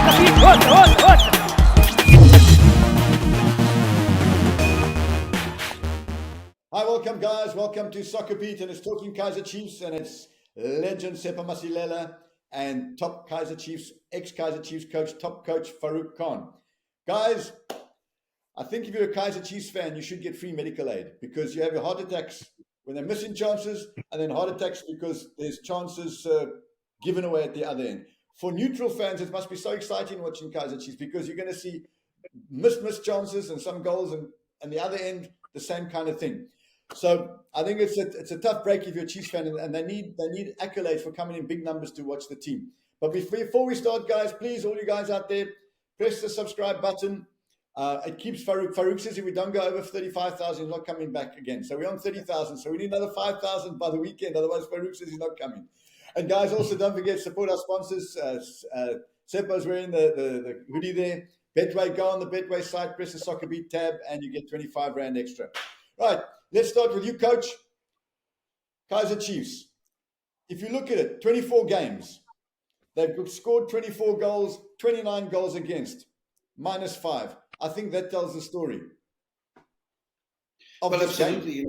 Hi, welcome guys. Welcome to SoccerBeat, and it's talking Kaizer Chiefs, and it's legend Tsepo Masilela and top Kaizer Chiefs, ex-Kaizer Chiefs coach, top coach Farouk Khan. Guys, I think if you're a Kaizer Chiefs fan, you should get free medical aid because you have your heart attacks when they're missing chances, and then heart attacks because there's chances given away at the other end. For neutral fans, it must be so exciting watching Kaizer Chiefs because you're going to see missed chances and some goals, and the other end, the same kind of thing. So I think it's a tough break if you're a Chiefs fan, and they need accolades for coming in big numbers to watch the team. But before we start, guys, please, all you guys out there, press the subscribe button. It keeps Farouk. Farouk says if we don't go over 35,000, he's not coming back again. So we're on 30,000. So we need another 5,000 by the weekend. Otherwise, Farouk says he's not coming. And guys, also don't forget, support our sponsors. Tsepo's wearing the hoodie there. Betway, go on the Betway site, press the SoccerBeat tab, and you get 25 Rand extra. Right, let's start with you, Coach. Kaizer Chiefs. If you look at it, 24 games. They've scored 24 goals, 29 goals against, -5. I think that tells the story. Well, absolutely.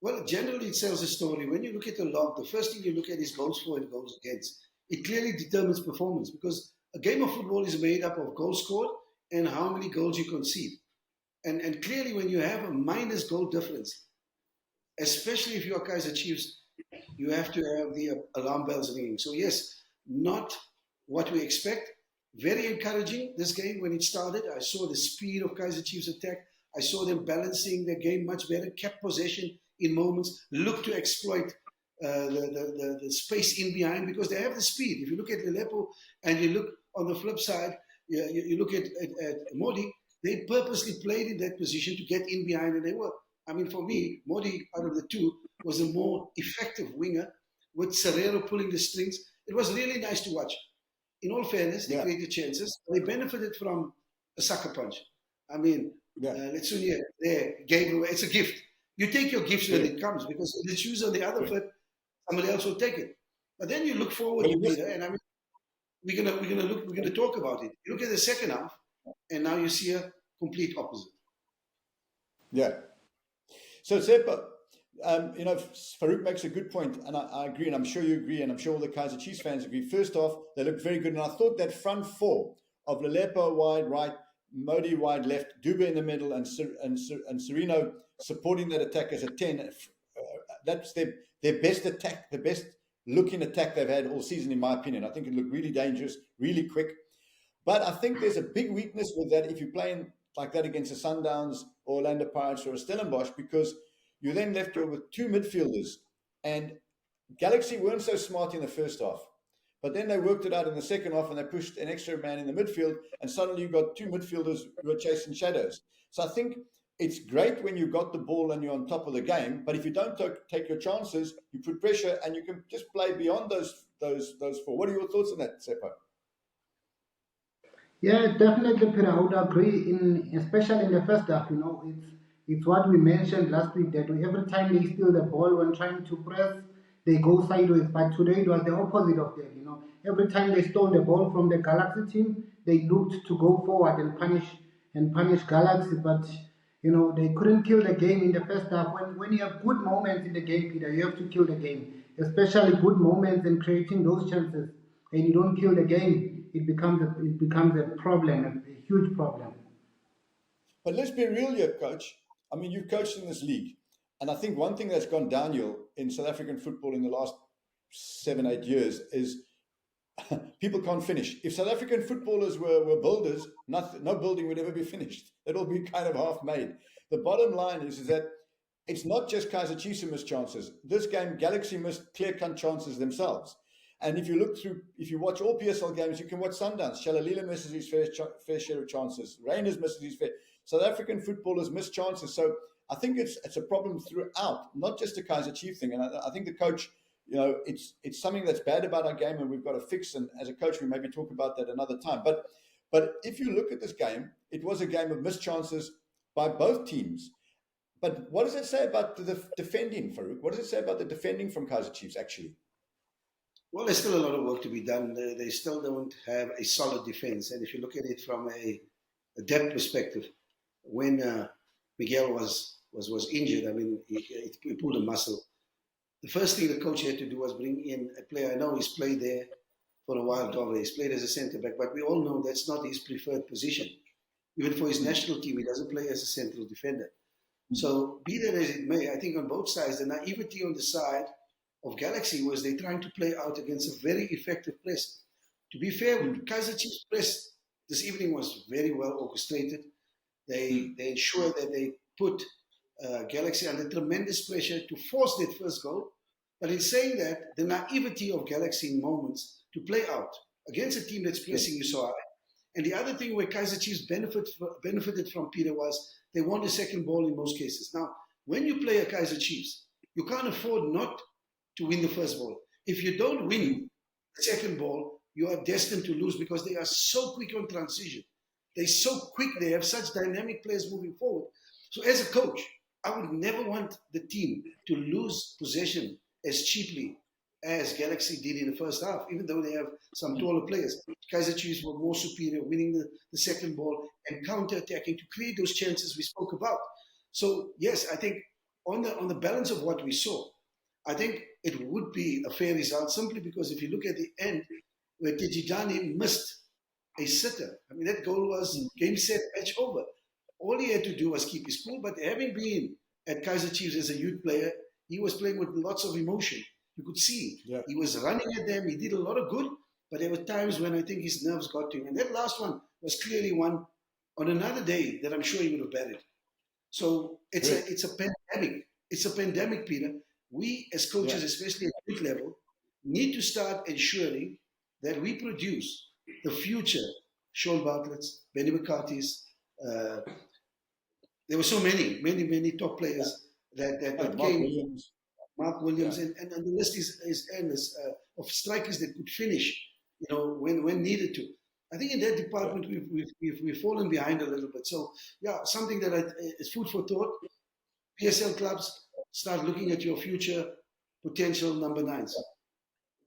Well, generally it tells a story. When you look at the log, the first thing you look at is goals for and goals against. It clearly determines performance because a game of football is made up of goals scored and how many goals you concede. And clearly when you have a minus goal difference, especially if you are Kaizer Chiefs, you have to have the alarm bells ringing. So yes, not what we expect. Very encouraging, this game, when it started. I saw the speed of Kaizer Chiefs' attack. I saw them balancing their game much better, kept possession in moments, looked to exploit the space in behind because they have the speed. If you look at Aleppo and you look on the flip side, you look at Modi, they purposely played in that position to get in behind, and they were. I mean, for me, Modi, out of the two, was a more effective winger with Serrero pulling the strings. It was really nice to watch. In all fairness, they created chances. They benefited from a sucker punch. I mean, Letsunia there gave away. It's a gift. You take your gifts when it comes because the shoes on the other foot, somebody else will take it. But then you look forward, Peter, and I mean, we're gonna talk about it. You look at the second half, and now you see a complete opposite. Yeah. So Tsepo, Farouk makes a good point, and I agree, and I'm sure you agree, and I'm sure all the Kaizer Chiefs fans agree. First off, they look very good, and I thought that front four of Aleppo wide right, Modi wide left, Dube in the middle, and Sereno supporting that attack as a 10. That's their best attack, the best looking attack they've had all season, in my opinion. I think it looked really dangerous, really quick. But I think there's a big weakness with that if you're playing like that against the Sundowns or Orlando Pirates or a Stellenbosch, because you then left with two midfielders. And Galaxy weren't so smart in the first half. But then they worked it out in the second half and they pushed an extra man in the midfield, and suddenly you got two midfielders who are chasing shadows. So I think it's great when you got the ball and you're on top of the game, but if you don't take your chances, you put pressure and you can just play beyond those four. What are your thoughts on that, Tsepo? Yeah, definitely, Peter. I would agree. Especially in the first half, it's what we mentioned last week that every time they steal the ball when trying to press, they go sideways. But today it was the opposite of that. Every time they stole the ball from the Galaxy team, they looked to go forward and punish Galaxy. But they couldn't kill the game in the first half. When you have good moments in the game, Peter, you have to kill the game. Especially good moments and creating those chances, and you don't kill the game, it becomes a problem, a huge problem. But let's be real here, Coach. I mean, you've coached in this league, and I think one thing that's gone downhill in South African football in the last 7-8 years is people can't finish. If South African footballers were builders, no building would ever be finished. It'll be kind of half made. The bottom line is that it's not just Kaizer Chiefs who missed chances. This game, Galaxy missed clear-cut chances themselves. And if you watch all PSL games, you can watch Sundowns. Shalalila misses his fair share of chances. Rangers misses his fair. South African footballers miss chances. So I think it's a problem throughout, not just a Kaizer Chiefs thing. And I think the coach, it's something that's bad about our game and we've got to fix. And as a coach, we maybe talk about that another time. But if you look at this game, it was a game of missed chances by both teams. But what does it say about the defending, Farouk? What does it say about the defending from Kaizer Chiefs, actually? Well, there's still a lot of work to be done. They still don't have a solid defense. And if you look at it from a depth perspective, when Miguel was injured, I mean, he pulled a muscle. The first thing the coach had to do was bring in a player. I know he's played there for a while, Dove. He's played as a centre back, but we all know that's not his preferred position. Even for his national team, he doesn't play as a central defender. So, be that as it may, I think on both sides, the naivety on the side of Galaxy was they trying to play out against a very effective press. To be fair, Kaizer Chiefs' press this evening was very well orchestrated. They ensured that they put Galaxy under tremendous pressure to force that first goal. But in saying that, the naivety of Galaxy in moments to play out against a team that's pressing you so high. And the other thing where Kaizer Chiefs benefited from, Peter, was they won the second ball in most cases. Now, when you play a Kaizer Chiefs, you can't afford not to win the first ball. If you don't win the second ball, you are destined to lose because they are so quick on transition. They're so quick. They have such dynamic players moving forward. So as a coach, I would never want the team to lose possession as cheaply as Galaxy did in the first half, even though they have some taller players. Kaizer Chiefs were more superior, winning the second ball and counter-attacking to create those chances we spoke about. So, yes, I think on the balance of what we saw, I think it would be a fair result simply because if you look at the end, where Tejidani missed a sitter. I mean, that goal was game, set, match over. All he had to do was keep his cool, but having been at Kaizer Chiefs as a youth player, he was playing with lots of emotion. You could see he was running at them. He did a lot of good, but there were times when I think his nerves got to him. And that last one was clearly one on another day that I'm sure he would have batted. So it's a pandemic. It's a pandemic, Peter. We as coaches, especially at youth level, need to start ensuring that we produce the future Sean Bartlett's, Benny McCarthy's. There were so many top players that came. Williams. Mark Williams, and the list is endless of strikers that could finish, when needed to. I think in that department we've fallen behind a little bit. So something that is food for thought. PSL clubs, start looking at your future potential number nines.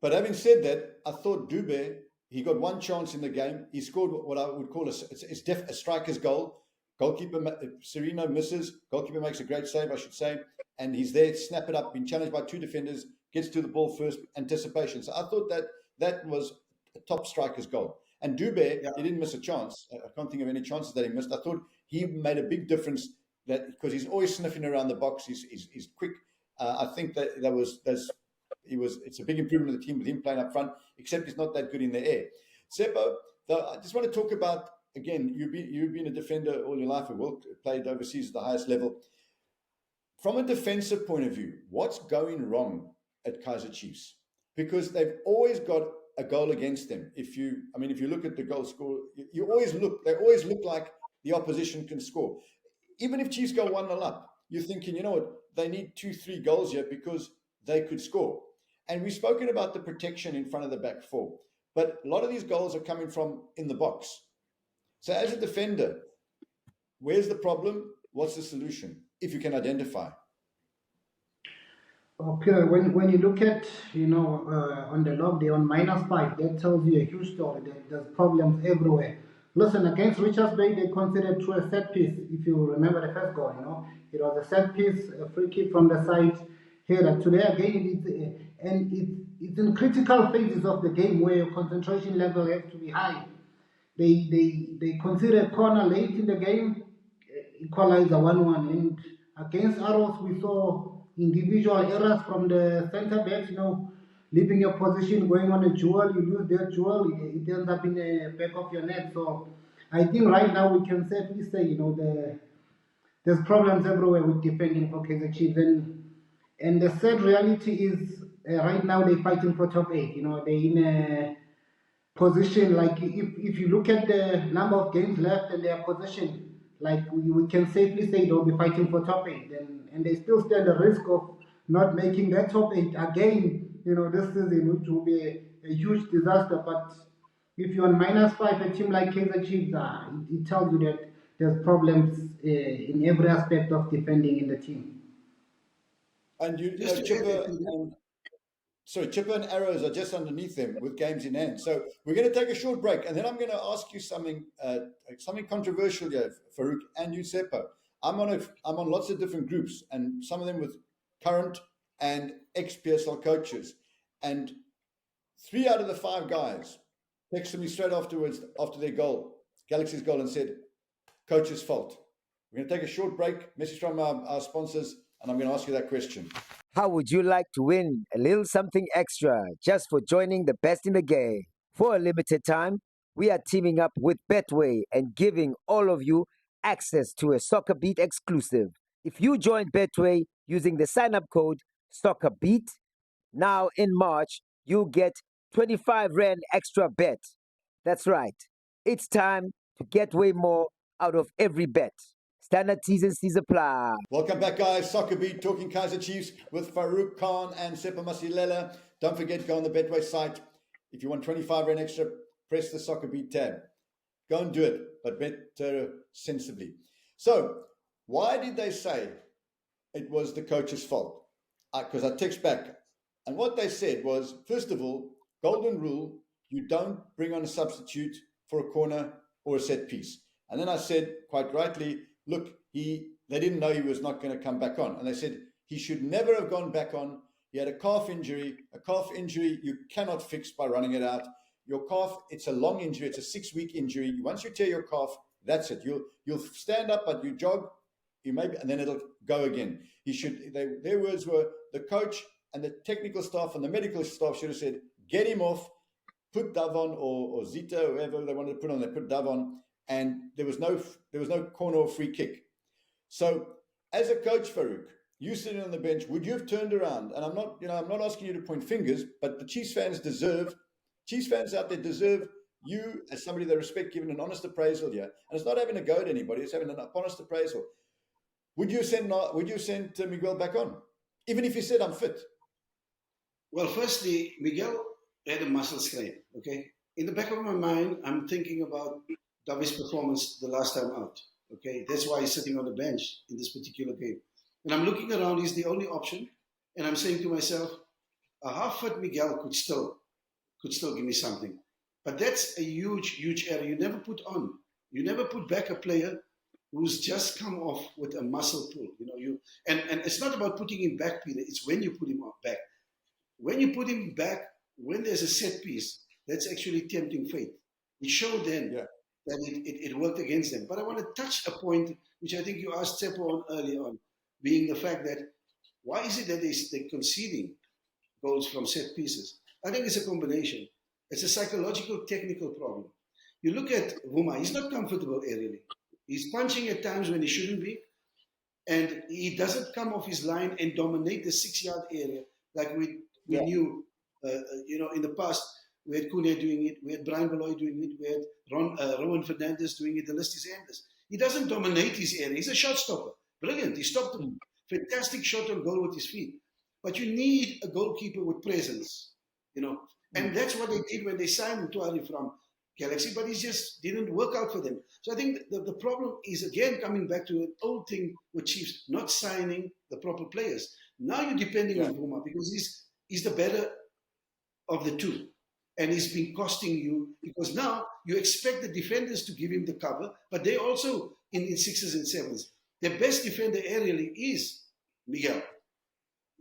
But having said that, I thought Dube, he got one chance in the game. He scored what I would call a striker's goal. Goalkeeper, Sereno misses. Goalkeeper makes a great save, I should say. And he's there, snap it up, been challenged by two defenders, gets to the ball first, anticipation. So I thought that was a top striker's goal. And Dube, he didn't miss a chance. I can't think of any chances that he missed. I thought he made a big difference because he's always sniffing around the box. He's quick. I think it's a big improvement of the team with him playing up front, except he's not that good in the air. Tsepo, I just want to talk about, again, you've been a defender all your life, played overseas at the highest level. From a defensive point of view, what's going wrong at Kaizer Chiefs? Because they've always got a goal against them. If you look at the goal score, they always look like the opposition can score. Even if Chiefs go 1-0 up, you're thinking, you know what, they need 2-3 goals here because they could score. And we've spoken about the protection in front of the back four, but a lot of these goals are coming from in the box. So as a defender, where's the problem? What's the solution, if you can identify? Peter, when you look at, on the log, they're on -5, that tells you a huge story. There's problems everywhere. Listen, against Richards Bay, they considered through a set piece, if you remember the first goal, It was a set piece, a free kick from the side. Here, today again, it's in critical phases of the game where your concentration level has to be high. They considered corner late in the game, equalizer 1-1, and against Arrows we saw individual errors from the centre backs, leaving your position, going on a duel, you lose that duel, it ends up in the back of your net. So I think right now we can safely say, there's problems everywhere with defending for Kaizer Chiefs, and the sad reality is right now they're fighting for top 8. They're in a position, like if you look at the number of games left and their position, like we can safely say they'll be fighting for top 8, and they still stand the risk of not making that top 8 again, this season, which will be a huge disaster. But if you're on -5, a team like Kaizer Chiefs, it tells you that there's problems in every aspect of defending in the team. And sorry, chipper and arrows are just underneath them with games in hand. So we're going to take a short break, and then I'm going to ask you something controversial here, Farouk and you, Tsepo. I'm on lots of different groups, and some of them with current and ex-PSL coaches, and 3 out of the 5 guys texted me straight afterwards after their goal, Galaxy's goal, and said, "Coach's fault." We're going to take a short break. Message from our sponsors, and I'm going to ask you that question. How would you like to win a little something extra just for joining the best in the game? For a limited time, we are teaming up with Betway and giving all of you access to a SoccerBeat exclusive. If you join Betway using the sign-up code SoccerBeat, now in March, you'll get 25 Rand extra bet. That's right. It's time to get way more out of every bet. Standard T's and C's apply. Welcome back, guys. SoccerBeat, talking Kaizer Chiefs with Farouk Khan and Tsepo Masilela. Don't forget, go on the Betway site. If you want 25 Rand extra, press the SoccerBeat tab. Go and do it, but bet sensibly. So, why did they say it was the coach's fault? Because I text back. And what they said was, first of all, golden rule, you don't bring on a substitute for a corner or a set piece. And then I said, quite rightly, look, they didn't know he was not going to come back on. And they said he should never have gone back on. He had a calf injury. A calf injury you cannot fix by running it out. Your calf, it's a long injury. It's a 6-week injury. Once you tear your calf, that's it. You'll stand up, but you jog, and then it'll go again. Their words were, the coach and the technical staff and the medical staff should have said, get him off, put Dove on or Zita, whoever they wanted to put on, they put Dove on, and there was no corner or free kick. So as a coach, Farouk, you sitting on the bench, would you have turned around? And I'm not asking you to point fingers, but the Chiefs fans out there deserve you as somebody they respect, giving an honest appraisal here. And it's not having a go at anybody, it's having an honest appraisal. Would you send Miguel back on? Even if he said, I'm fit? Well, firstly, Miguel had a muscle strain, okay? In the back of my mind, I'm thinking about Davi's performance the last time out, okay? That's why he's sitting on the bench in this particular game. And I'm looking around, he's the only option. And I'm saying to myself, a half-fit Miguel could still give me something. But that's a huge, huge error. You never put back a player who's just come off with a muscle pull. And it's not about putting him back, Peter. It's when you put him back. When you put him back, when there's a set piece, that's actually tempting fate. It showed then that it worked against them. But I want to touch a point which I think you asked Tsepo on earlier on, being the fact that why is it that they're conceding goals from set pieces? I think it's a combination. It's a psychological, technical problem. You look at Vuma, he's not comfortable aerially. He's punching at times when he shouldn't be, and he doesn't come off his line and dominate the 6-yard area like we knew. In the past, we had Kune doing it, we had Brian Beloy doing it, we had Rowan Fernandez doing it. The list is endless. He doesn't dominate his area. He's a shot stopper. Brilliant. He stopped a fantastic shot on goal with his feet. But you need a goalkeeper with presence, And that's what they did when they signed Toit from Galaxy, but it just didn't work out for them. So I think the problem is, again, coming back to an old thing with Chiefs, not signing the proper players. Now you're depending on Vuma because he's the better of the two. And he's been costing you because now you expect the defenders to give him the cover, but they also in 6s and 7s. The best defender aerially is Miguel.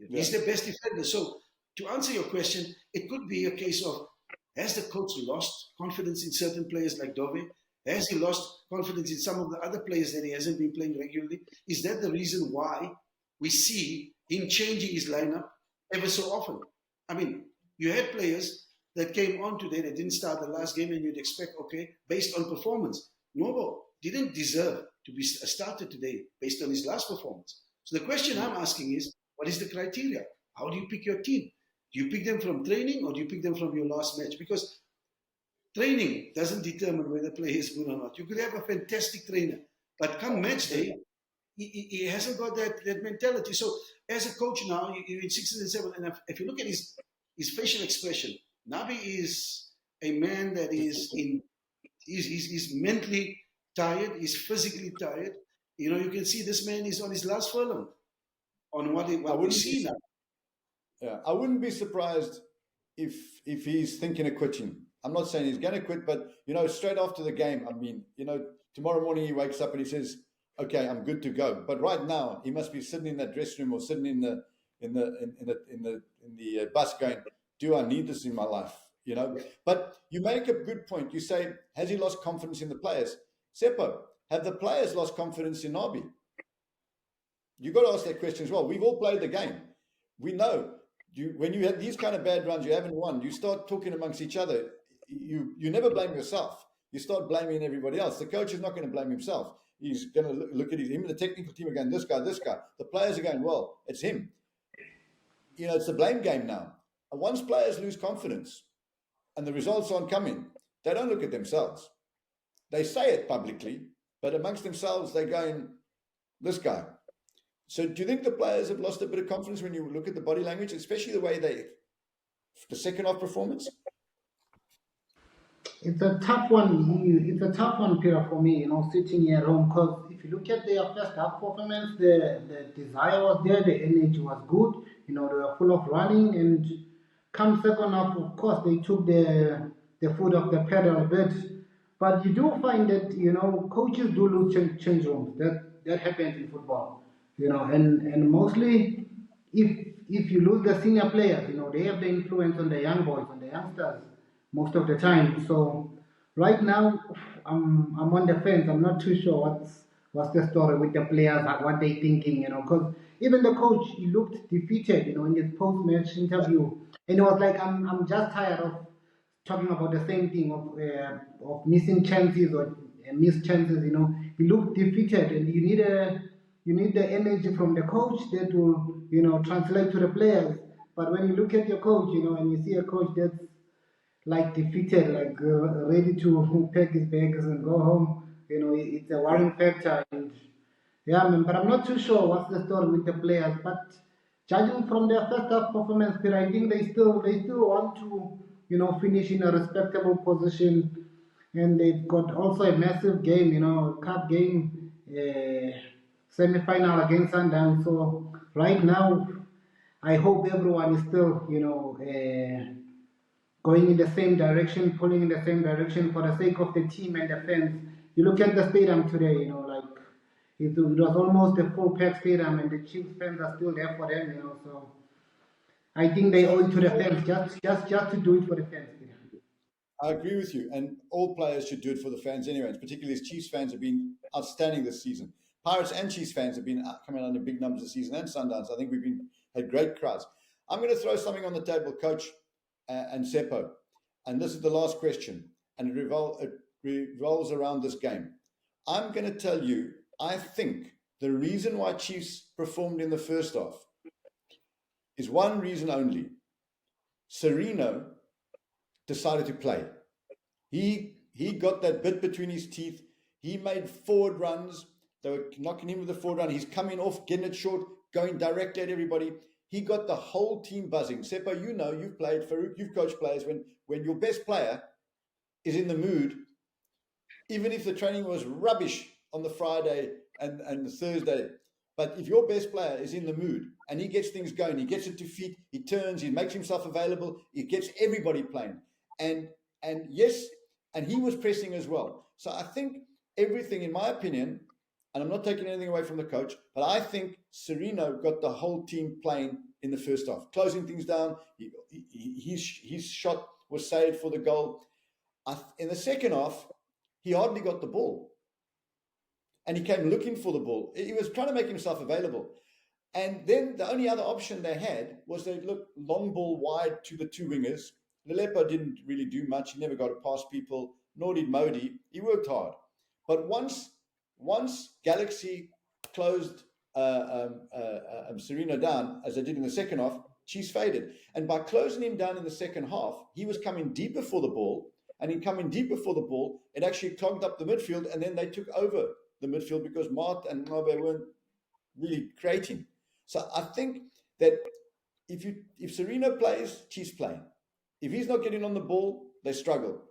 He's the best defender. So to answer your question, it could be a case of, has the coach lost confidence in certain players like Dove? Has he lost confidence in some of the other players that he hasn't been playing regularly? Is that the reason why we see him changing his lineup ever so often? I mean, you had players that came on today that didn't start the last game and you'd expect, okay, based on performance. Novo didn't deserve to be a starter today based on his last performance. So the question I'm asking is, what is the criteria? How do you pick your team? Do you pick them from training or do you pick them from your last match? Because training doesn't determine whether a player is good or not. You could have a fantastic trainer, but come match day, he hasn't got that mentality. So as a coach now, you're in 6 and 7, and if you look at his facial expression, Nabi is a man that he's mentally tired, he's physically tired. You can see this man is on his last furlong on what we see now. Yeah, I wouldn't be surprised if he's thinking of quitting. I'm not saying he's going to quit, but straight after the game, I mean, tomorrow morning he wakes up and he says, "Okay, I'm good to go." But right now, he must be sitting in that dressing room or sitting in the bus, going, "Do I need this in my life?" But you make a good point. You say, "Has he lost confidence in the players?" Tsepo, have the players lost confidence in Nabi? You've got to ask that question as well. We've all played the game. We know when you have these kind of bad runs, you haven't won, you start talking amongst each other. You never blame yourself. You start blaming everybody else. The coach is not going to blame himself. He's going to look at him. The technical team are going, this guy. The players are going, well, it's him. It's a blame game now. And once players lose confidence and the results aren't coming, they don't look at themselves. They say it publicly, but amongst themselves, they're going, this guy. So do you think the players have lost a bit of confidence when you look at the body language, especially the way the second half performance? It's a tough one. It's a tough one, Peter, for me, sitting here at home. Because if you look at their first half performance, the desire was there, the energy was good. They were full of running. And come second half, of course, they took the foot off the pedal a bit. But you do find that, coaches do lose change rooms. That happens in football. And mostly if you lose the senior players, they have the influence on the young boys, on the youngsters most of the time. So right now I'm on the fence. I'm not too sure what's the story with the players, what they thinking, because even the coach, he looked defeated, in his post-match interview, and it was like I'm just tired of talking about the same thing of missing chances or missed chances. He looked defeated, and you need the energy from the coach that will translate to the players. But when you look at your coach, and you see a coach that's like defeated, like ready to pack his bags and go home, it's a worrying factor. And yeah, man, but I'm not too sure what's the story with the players. But judging from their first half performance, Peter, I think they still want to finish in a respectable position, and they've got also a massive game, cup game, semi-final against Sundown. So right now, I hope everyone is still going in the same direction, pulling in the same direction for the sake of the team and the fans. You look at the stadium today, like it was almost a full packed stadium, and the Chiefs fans are still there for them, So I think they owe it to the fans just to do it for the fans. I agree with you, and all players should do it for the fans anyway. Particularly as Chiefs fans have been outstanding this season. Pirates and Chiefs fans have been coming out in big numbers this season, and Sundowns. I think we've had great crowds. I'm going to throw something on the table, Coach and Tsepo, and this is the last question, and it revolves around this game. I'm going to tell you, I think the reason why Chiefs performed in the first half is one reason only. Sereno decided to play. He got that bit between his teeth. He made forward runs. They were knocking him with the forward run. He's coming off, getting it short, going direct at everybody. He got the whole team buzzing. Tsepo, you've played. Farouk, you've coached players. When your best player is in the mood, even if the training was rubbish on the Friday and the Thursday, but if your best player is in the mood and he gets things going, he gets it to feet, he turns, he makes himself available, he gets everybody playing. And yes, and he was pressing as well. So I think everything, in my opinion, and I'm not taking anything away from the coach, but I think Sereno got the whole team playing in the first half, closing things down. His shot was saved for the goal. In the second half, he hardly got the ball. And he came looking for the ball. He was trying to make himself available. And then the only other option they had was they looked long ball wide to the two wingers. Lelepo didn't really do much. He never got it past people, nor did Modi. He worked hard. But once Galaxy closed Sereno down, as they did in the second half, Chiefs faded. And by closing him down in the second half, he was coming deeper for the ball. And in coming deeper for the ball, it actually clogged up the midfield. And then they took over the midfield because Mart and Nabi weren't really creating. So I think that if Sereno plays, Chiefs play. If he's not getting on the ball, they struggle.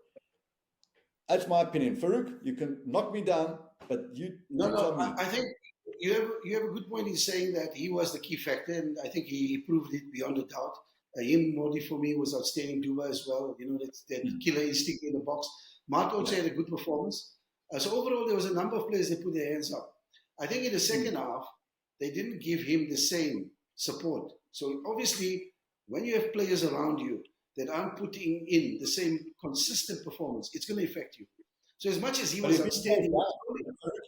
That's my opinion. Farouk, you can knock me down, but you tell me. I think you have a good point in saying that he was the key factor, and I think he proved it beyond a doubt. Him, Modi, for me, was outstanding. Duba as well. You know, that killer instinct in the box. Mart also had a good performance. So overall, there was a number of players that put their hands up. I think in the second half, they didn't give him the same support. So obviously, when you have players around you that aren't putting in the same consistent performance, it's going to affect you. So as much as he was outstanding,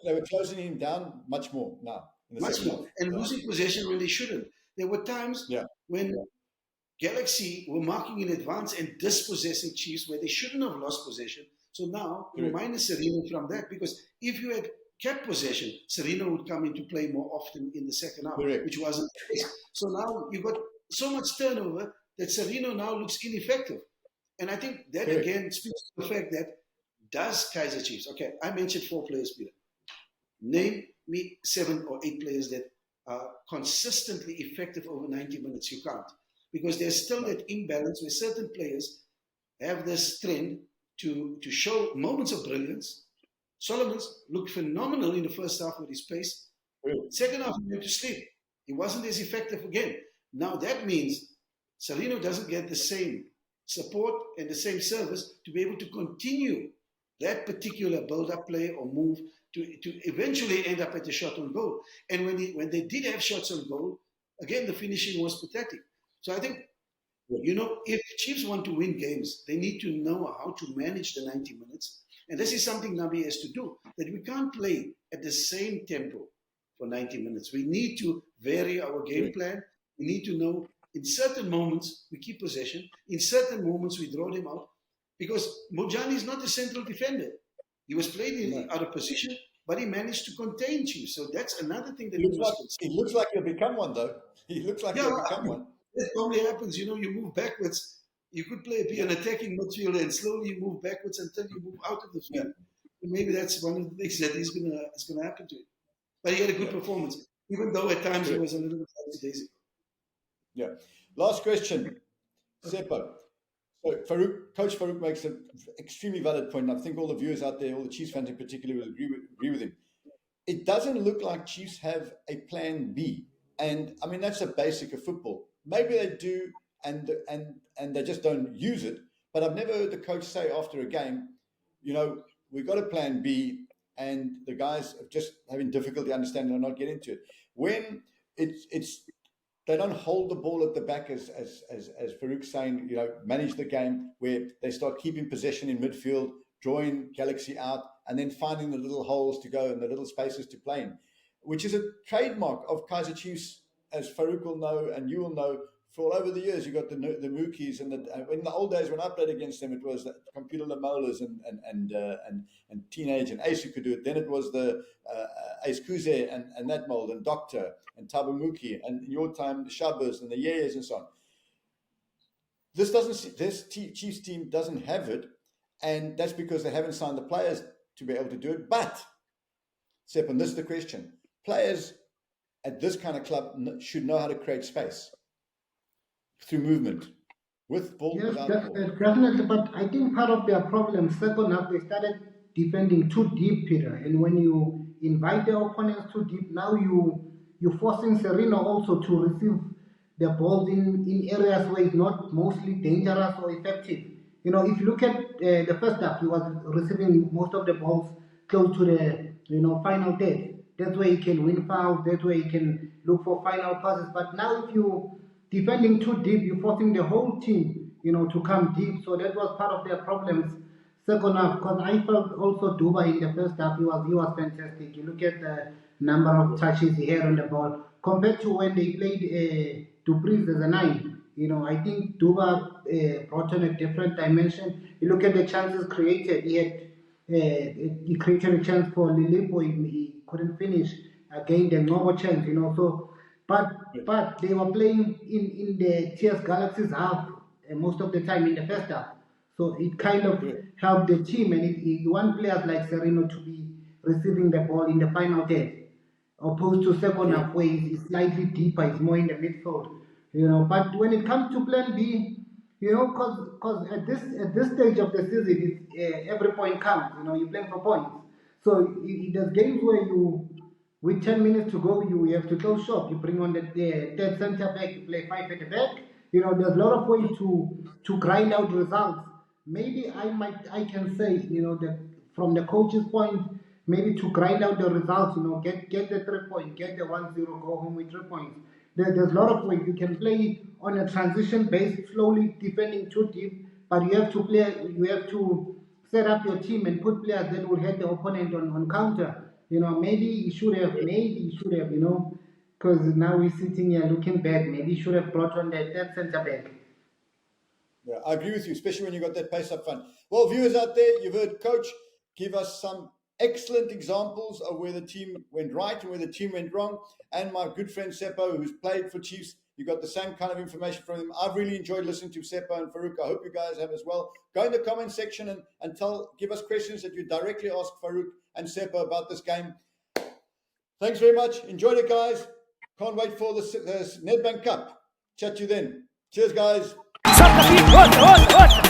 they were closing him down much more now. Much more. And losing possession when they shouldn't. There were times when Galaxy were marking in advance and dispossessing Chiefs where they shouldn't have lost possession. So now you minus Serino from that, because if you had kept possession, Serino would come into play more often in the second half, which wasn't the case. So now you've got so much turnover that Serino now looks ineffective. And I think that again speaks to the fact that does Kaizer Chiefs, okay, I mentioned 4 players, Peter. Name me 7 or 8 players that are consistently effective over 90 minutes. You can't. Because there's still that imbalance where certain players have this trend to show moments of brilliance. Solomon's looked phenomenal in the first half with his pace. Second half, he went to sleep. He wasn't as effective again. Now that means Serino doesn't get the same support and the same service to be able to continue that particular build-up play or move to eventually end up at the shot on goal. And when they did have shots on goal, again, the finishing was pathetic. So I think, you know, if Chiefs want to win games, they need to know how to manage the 90 minutes. And this is something Nabi has to do, that we can't play at the same tempo for 90 minutes. We need to vary our game plan. We need to know in certain moments we keep possession. In certain moments we draw them out. Because Mojani is not a central defender. He was played in out of position, but he managed to contain Chiefs. So that's another thing that he looks like he'll become one, though. He looks like he'll become one. That probably happens. You know, you move backwards. You could be an attacking midfielder, and slowly you move backwards until you move out of the field. Maybe that's one of the things that is going to happen to him. But he had a good performance, even though at times he was a little bit daisy. Yeah. Last question, Tsepo. So Coach Farouk makes an extremely valid point, and I think all the viewers out there, all the Chiefs fans in particular, will agree with him. It doesn't look like Chiefs have a plan B. And, I mean, that's a basic of football. Maybe they do, and they just don't use it. But I've never heard the coach say after a game, you know, we've got a plan B, and the guys are just having difficulty understanding and not getting to it. When it's they don't hold the ball at the back, as Farouk's saying, you know, manage the game, where they start keeping possession in midfield, drawing Galaxy out, and then finding the little holes to go and the little spaces to play in, which is a trademark of Kaizer Chiefs, as Farouk will know and you will know. For all over the years, you got the Mookies, and in the old days when I played against them, it was the Computer Lamolas and Teenage and Ace who could do it. Then it was the Ace Kuze and that mold, and Doctor and Tabamuki, and in your time the Shabbos and the Yeyes and so on. This Chiefs team doesn't have it, and that's because they haven't signed the players to be able to do it. But Sep, and this is the question: players at this kind of club should know how to create space through movement, with ball, without ball. Definitely. But I think part of their problem, second half, they started defending too deep, Peter. And when you invite the opponents too deep, now you're forcing Serino also to receive the balls in areas where it's not mostly dangerous or effective. You know, if you look at the first half, he was receiving most of the balls close to the final third. That's where he can win fouls. That's where he can look for final passes. But now if you defending too deep, you're forcing the whole team, to come deep. So that was part of their problems second half. Because I felt also Duba in the first half, he was fantastic. You look at the number of touches he had on the ball compared to when they played Dupreez as a 9. I think Duba brought on a different dimension. You look at the chances created. He created a chance for Lilipo. He couldn't finish. Again, the normal chance. So. But they were playing in the TS Galaxy's half most of the time in the first half. So it kind of helped the team, and you want players like Serino to be receiving the ball in the final third, opposed to second half where it's slightly deeper, it's more in the midfield. But when it comes to plan B, because at this stage of the season, every point counts. You're playing for points. So there's games where with 10 minutes to go, you have to go shop. You bring on the third centre back, you play 5 at the back. You know, there's a lot of ways to grind out results. Maybe I can say, you know, that from the coach's point, maybe to grind out the results, you know, get the 3 points, get the 1-0, go home with 3 points. There's a lot of ways you can play on a transition base, slowly defending too deep, but you have to set up your team and put players that will hit the opponent on counter. You know, maybe you should have, you know, because now we're sitting here looking back. Maybe you should have brought on that centre back. Yeah, I agree with you, especially when you got that pace up front. Well, viewers out there, you've heard Coach give us some excellent examples of where the team went right and where the team went wrong. And my good friend Tsepo, who's played for Chiefs, you got the same kind of information from him. I've really enjoyed listening to Tsepo and Farouk. I hope you guys have as well. Go in the comment section and give us questions that you directly ask Farouk and Tsepo about this game. Thanks very much. Enjoyed it, guys. Can't wait for the Nedbank Cup. Chat to you then. Cheers, guys. SoccerBeat,